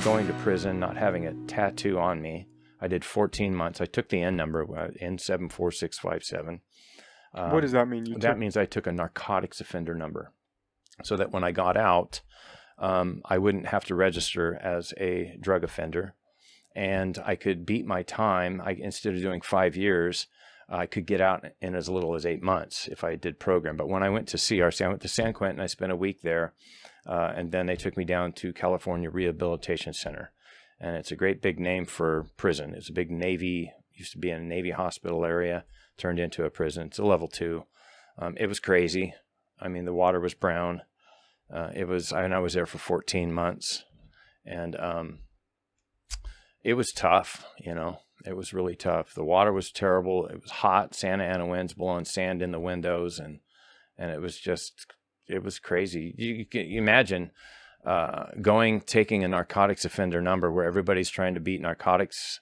going to prison, not having a tattoo on me. I did 14 months. I took the N number, N74657. What does that mean? That means I took a narcotics offender number, so that when I got out, I wouldn't have to register as a drug offender, and I could beat my time. Instead of doing 5 years, I could get out in as little as 8 months if I did program. But when I went to CRC, I went to San Quentin. I spent a week there, and then they took me down to California Rehabilitation Center. And it's a great big name for prison. It's a big Navy, used to be in a Navy hospital area, turned into a prison. It's a level 2. It was crazy. I mean, the water was brown. I was there for 14 months, and it was tough, you know. It was really tough. The water was terrible. It was hot. Santa Ana winds blowing sand in the windows, and it was crazy. You can imagine taking a narcotics offender number where everybody's trying to beat narcotics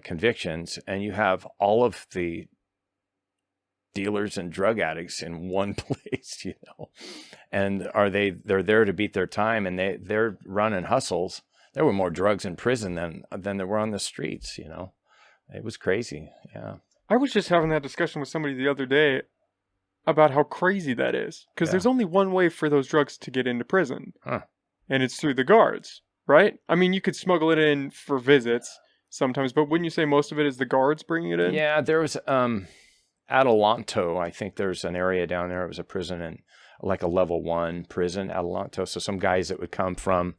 convictions, and you have all of the dealers and drug addicts in one place, you know, and they're there to beat their time, and they're running hustles. There were more drugs in prison than there were on the streets, you know. It was crazy. Yeah. I was just having that discussion with somebody the other day about how crazy that is. Because there's only one way for those drugs to get into prison. Huh. And it's through the guards, right? I mean, you could smuggle it in for visits sometimes, but wouldn't you say most of it is the guards bringing it in? Yeah, there was Adelanto. I think there's an area down there. It was a prison, and like a level 1 prison, Adelanto. So some guys that would come from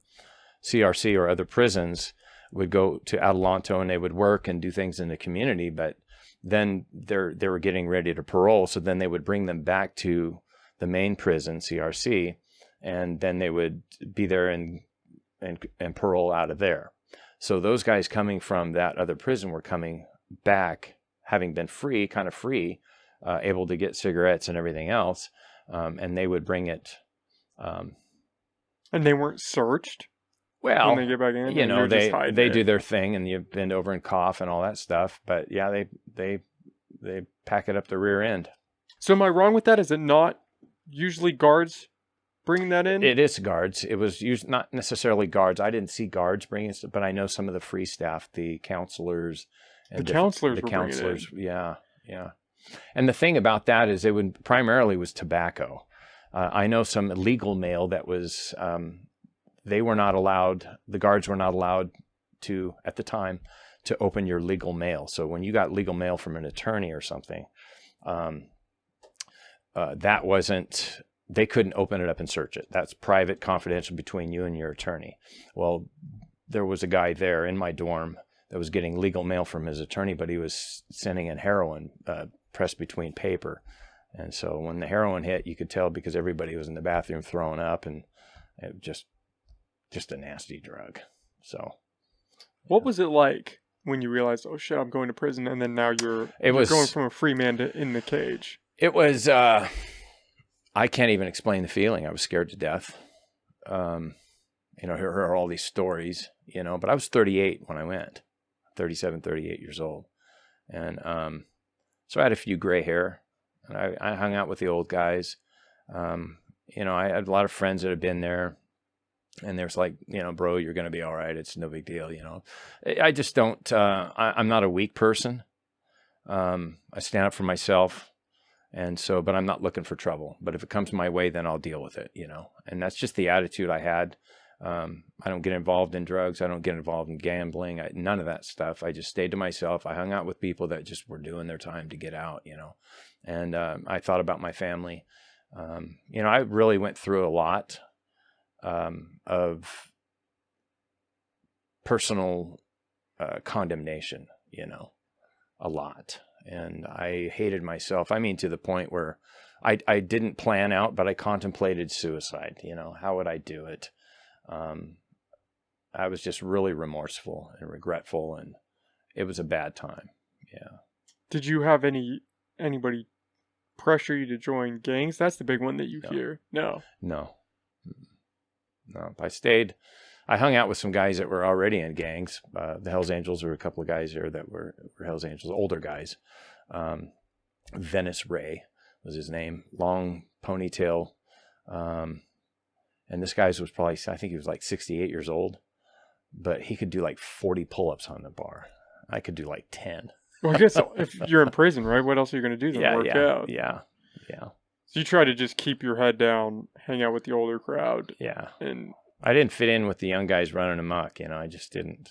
CRC or other prisons would go to Adelanto, and they would work and do things in the community, but then they were getting ready to parole, so then they would bring them back to the main prison, CRC, and then they would be there and parole out of there. So those guys coming from that other prison were coming back, having been free, able to get cigarettes and everything else, and they would bring it. And they weren't searched? Well, when they get back in, you know, they do their thing, and you bend over and cough and all that stuff. But yeah, they pack it up the rear end. So am I wrong with that? Is it not usually guards bringing that in? It is guards. It was not necessarily guards. I didn't see guards bringing it, but I know some of the free staff, the counselors. And the counselors. Yeah. And the thing about that is it would primarily was tobacco. I know some illegal mail that was. The guards were not allowed to, at the time, to open your legal mail. So when you got legal mail from an attorney or something, they couldn't open it up and search it. That's private, confidential between you and your attorney. Well, there was a guy there in my dorm that was getting legal mail from his attorney, but he was sending in heroin pressed between paper. And so when the heroin hit, you could tell because everybody was in the bathroom throwing up, and it just a nasty drug. So what was it like when you realized, oh shit, I'm going to prison, and then now you're going from a free man to in the cage? It was I can't even explain the feeling. I was scared to death. You know, hear all these stories, you know, but I was 38 when I went, 37, 38 years old. And so I had a few gray hair, and I hung out with the old guys. You know, I had a lot of friends that had been there. And there's like, you know, bro, you're going to be all right. It's no big deal, you know. I just don't, I'm not a weak person. I stand up for myself. And so, but I'm not looking for trouble. But if it comes my way, then I'll deal with it, you know. And that's just the attitude I had. I don't get involved in drugs. I don't get involved in gambling. None of that stuff. I just stayed to myself. I hung out with people that just were doing their time to get out, you know. And I thought about my family. You know, I really went through a lot. Of personal condemnation, you know, a lot. And I hated myself. I mean, to the point where I didn't plan out, but I contemplated suicide. You know, how would I do it? I was just really remorseful and regretful, and it was a bad time. Yeah. Did you have anybody pressure you to join gangs? That's the big one that you hear. No. I hung out with some guys that were already in gangs. The Hells Angels, there were a couple of guys there that were Hells Angels, older guys. Venice Ray was his name, long ponytail. And this guy was probably, I think he was like 68 years old. but he could do like 40 pull-ups on the bar. I could do like 10. Well, I guess if you're in prison, right? What else are you going to do than work out? Yeah. So you try to just keep your head down, hang out with the older crowd. Yeah. And I didn't fit in with the young guys running amok. I just didn't.